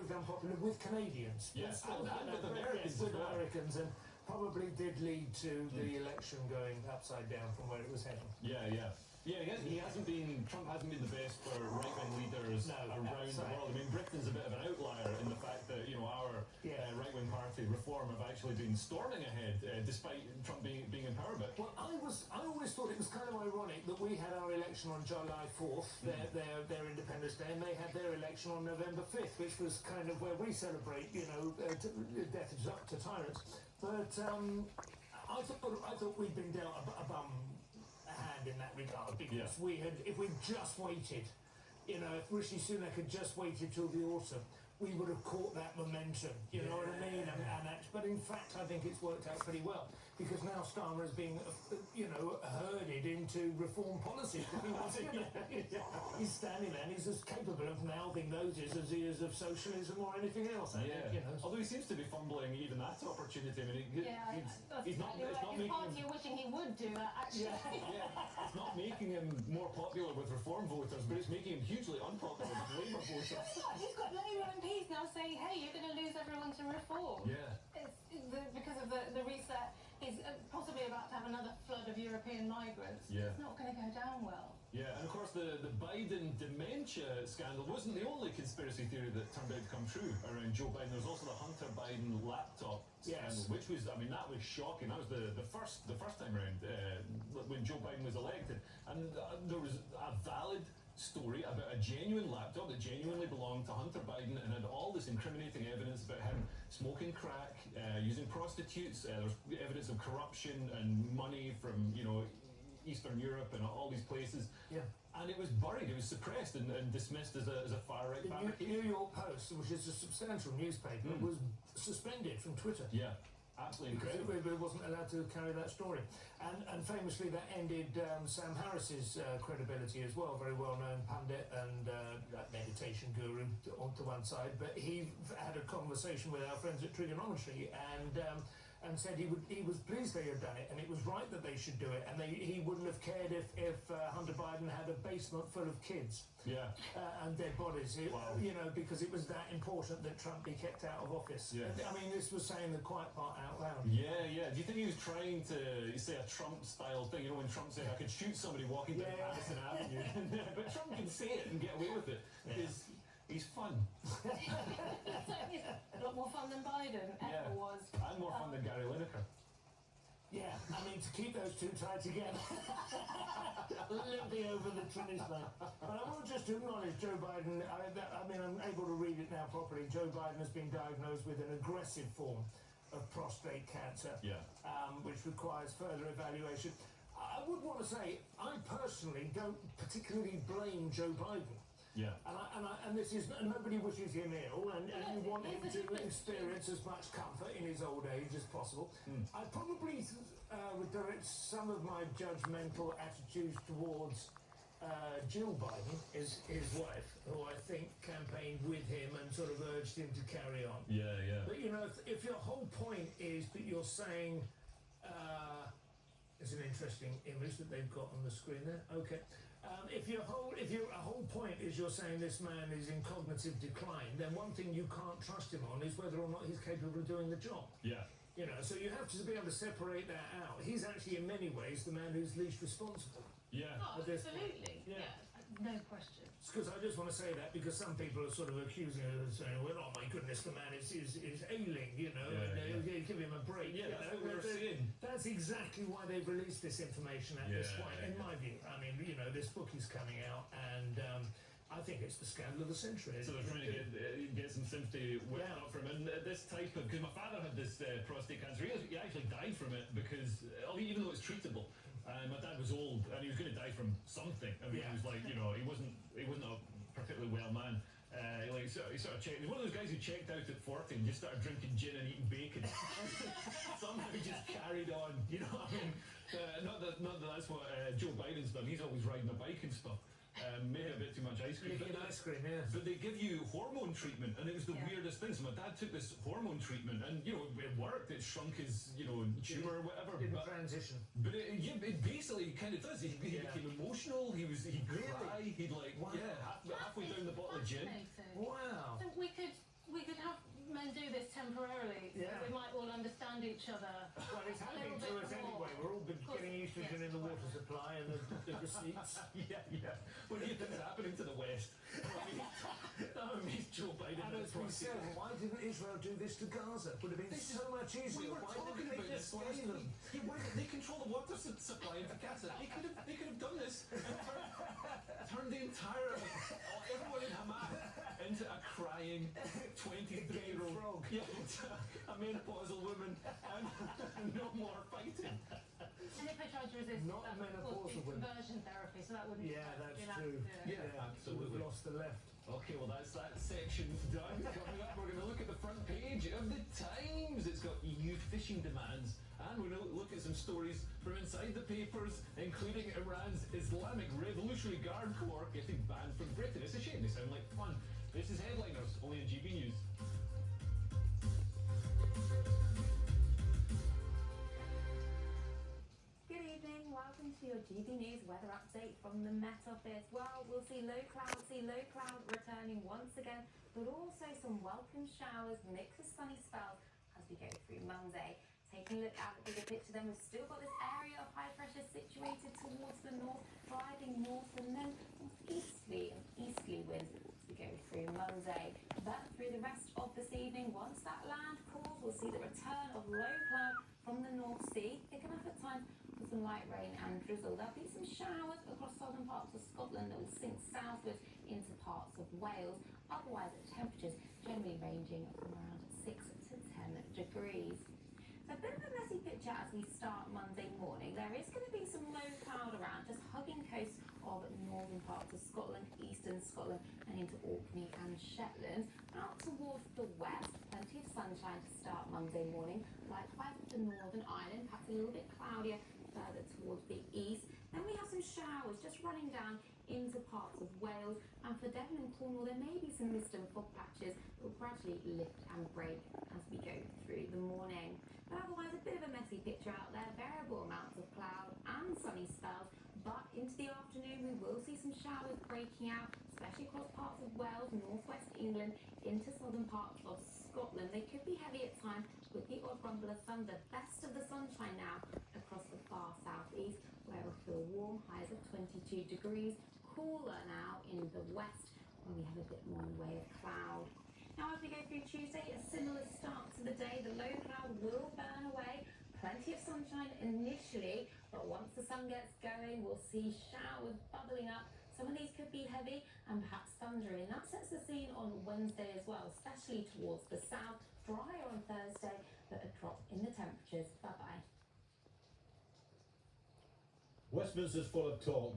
proved unpopular with Canadians. Yes, and with Americans. With Americans, and probably did lead to the election going upside down from where it was heading. Trump hasn't been the best for right-wing leaders around the world. I mean, Britain's a bit of an outlier in the fact that, our right-wing party, Reform, have actually been storming ahead despite Trump being in power. But well, I always thought it was kind of ironic that we had our election on July 4th, their Independence Day, and they had their election on November 5th, which was kind of where we celebrate, death to tyrants. But I thought we'd been dealt a bum hand in that regard, because if we'd just waited, if Rishi Sunak had just waited till the autumn, we would have caught that momentum, you know what I mean? But in fact, I think it's worked out pretty well, because now Starmer is being, herded into reform policies. He's standing there and he's as capable of mouthing those as he is of socialism or anything else. I think, Although he seems to be fumbling even that opportunity. I mean, he's not making party are wishing he would do that, actually. It's not making him more popular with reform voters, but it's making him hugely unpopular with Labour voters. He's got Labour MPs now saying, hey, you're going to lose everyone to reform. Because of the reset, he's possibly about to have another flood of European migrants. It's not going to go down well. And of course the Biden dementia scandal wasn't the only conspiracy theory that turned out to come true around Joe Biden. There was also the Hunter Biden laptop scandal, which was, that was shocking. That was the first time around when Joe Biden was elected. And there was a valid story about a genuine laptop that genuinely belonged to Hunter Biden and had all this incriminating evidence about him smoking crack, using prostitutes. There's evidence of corruption and money from, Eastern Europe and all these places. And it was buried, it was suppressed and dismissed as a far-right fabrication. The New York Post, which is a substantial newspaper, was suspended from Twitter. Absolutely incredible. Because it wasn't allowed to carry that story. And famously that ended Sam Harris's credibility as well, very well-known pundit and meditation guru on to one side, but he had a conversation with our friends at Trigonometry and said he was pleased they had done it, and it was right that they should do it, and he wouldn't have cared if Hunter Biden had a basement full of kids and dead bodies, because it was that important that Trump be kept out of office. I mean, this was saying the quiet part out loud. Do you think he was trying to say a Trump-style thing? When Trump said, I could shoot somebody walking down Madison Avenue, but Trump can say it and get away with it. He's fun. A lot more fun than Biden ever was. And more fun than Gary Lineker. I mean, to keep those two tied together, limping over the finish line. But I want just to acknowledge Joe Biden. I'm able to read it now properly. Joe Biden has been diagnosed with an aggressive form of prostate cancer, which requires further evaluation. I would want to say, I personally don't particularly blame Joe Biden. And this is, nobody wishes him ill, and you want him to experience as much comfort in his old age as possible. I probably would direct some of my judgmental attitudes towards Jill Biden, his wife, who I think campaigned with him and sort of urged him to carry on. But if your whole point is that you're saying, it's an interesting image that they've got on the screen there. If your whole point is you're saying this man is in cognitive decline, then one thing you can't trust him on is whether or not he's capable of doing the job. So you have to be able to separate that out. He's actually, in many ways, the man who's least responsible. Absolutely. No question. Because I just want to say that because some people are sort of accusing him of saying, well, oh my goodness, the man is ailing, and give him a break. That's what we were saying. That's exactly why they've released this information at this point, in my view. I mean, this book is coming out, and I think it's the scandal of the century. So they're trying to get some sympathy up from him. And this type of, because my father had this prostate cancer, he actually died from it because, even though it's treatable, my dad was old and he was going to die from something. I mean, he was like, he wasn't a particularly well man. He sort of checked. He's one of those guys who checked out at 40 and just started drinking gin and eating bacon. Somehow he just carried on. What I mean? Not that that's what Joe Biden's done. He's always riding a bike and stuff. Maybe a bit too much ice cream. But they give you hormone treatment, and it was the weirdest thing. So my dad took this hormone treatment, and it worked. It shrunk his tumor or whatever. Didn't transition. But it basically kind of does. He became emotional. He'd cry. He'd halfway down the bottle of gin. Wow. So we could each other. Well, it's a happening little to us bit more. anyway. We're all been getting estrogen in the water supply and the receipts. Yeah. What do you think's happening to the West? That means Joe Biden. And as we said, why didn't Israel do this to Gaza? Would have been so much easier. We were Why talking didn't about they this just last scale them? week. They control the water supply into Gaza. They could have done this and turned the entire everyone in Hamas into a crying 23-year-old frog. Yeah, a menopausal woman and no more fighting. And if they tried to resist, Not that would menopausal be women. conversion therapy, so that wouldn't. Yeah, that's you'd have true. to do it. Yeah, absolutely. We've lost the left. Okay, well that's that section done. Coming up, we're going to look at the front page of the Times. It's got EU fishing demands, and we're going to look at some stories from inside the papers, including Iran's Islamic Revolutionary Guard Corps getting banned from Britain. It's a shame they sound like fun. This is Headliners, only on GB News. Good evening, welcome to your GB News weather update from the Met Office. Well, we'll see low cloud returning once again, but also some welcome showers, mix of sunny spells as we go through Monday. Taking a look at the bigger picture, then we've still got this area of high pressure situated towards the north, driving north and then easterly winds as we go through Monday. But through the rest of this evening, once that land cools, we'll see the return of low cloud from the North Sea, picking up at times with some light rain and drizzle. There'll be some showers across southern parts of Scotland that will sink southwards into parts of Wales. Otherwise, temperatures generally ranging from around 6 to 10 degrees. So a bit of a messy picture as we start Monday morning. There is going to be some low cloud around, just hugging coast of northern parts of Scotland, eastern Scotland, and into Orkney and Shetland. Out towards the west, plenty of sunshine to start Monday morning. Likewise with the Northern Ireland, perhaps a little bit cloudier further towards the east. Then we have some showers just running down into parts of Wales, and for Devon and Cornwall there may be some mist and fog patches that will gradually lift and break as we go through the morning. But otherwise a bit of a messy picture out there, variable amounts of cloud and sunny spells, but into the afternoon we will see some showers breaking out, especially across parts of Wales, northwest England, into southern parts of Scotland. They could be heavy at times with the odd rumble of thunder. Best of the sunshine now across the far southeast, where we'll feel warm, highs of 22 degrees. Cooler now in the west, where we have a bit more in the way of cloud. Now as we go through Tuesday, a similar start to the day. The low cloud will burn away. Plenty of sunshine initially, but once the sun gets going, we'll see showers bubbling up. Some of these could be heavy and perhaps thundery, and that sets the scene on Wednesday as well, especially towards the south. Drier on Thursday, but a drop in the temperatures. Bye-bye. Westminster's full of talk, but